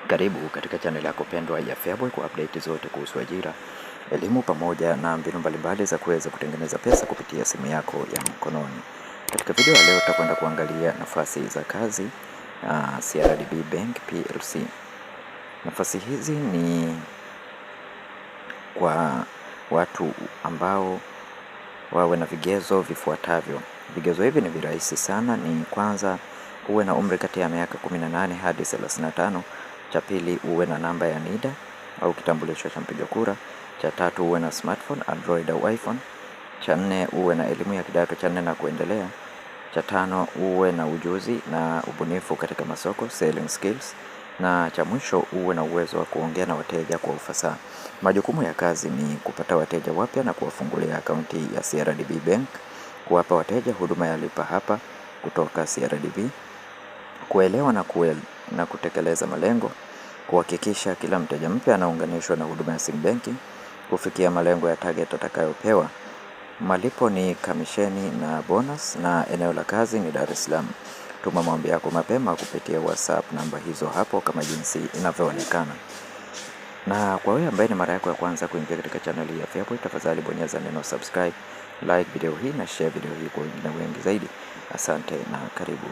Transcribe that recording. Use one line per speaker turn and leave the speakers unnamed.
Karibu katika channel yako pendwa ya Feaboy kwa update zote kuhusu ajira, elimu pamoja na mbinu mbalimbali za kuweza kutengeneza pesa kupitia simu yako ya mkononi. Katika video ya leo tutakwenda kuangalia nafasi za kazi CRDB Bank PLC. Nafasi hizi ni kwa watu ambao wawe na vigezo vifuatavyo. Vigezo hivi ni virahisi sana. Ni kwanza uwe na umri kati ya miaka 18 hadi 35. Cha pili uwe na namba ya NIDA au kitambulisho cha mpiga kura. Cha tatu uwe na smartphone, Android au iPhone. Cha nne uwe na elimu ya kidato cha 4 na kuendelea. Cha tano uwe na ujuzi na ubunifu katika masoko, selling skills. Na cha mwisho uwe na uwezo wa kuongea na wateja kwa ufasaha. Majukumu ya kazi ni kupata wateja wapya na kuwafungulia akaunti ya CRDB Bank, kuwapa wateja huduma ya lipa hapa kutoka CRDB, kuelewa na kutekeleza malengo, kuhakikisha kila mteja mpya anaunganishwa na huduma ya sim banking, kufikia malengo ya target atakayopewa. Malipo ni kamisheni na bonus, na eneo la kazi ni Dar es Salaam. Tuma maombi yako mapema kupitia WhatsApp namba hizo hapo kama jinsi inavyoonekana. Na kwa wewe ambaye ni mara yako ya kwanza kuingia katika channel hii ya Feaboy, tafadhali bonyeza neno subscribe, like video hii na share video hii kwa wengine wengi zaidi. Asante na karibu.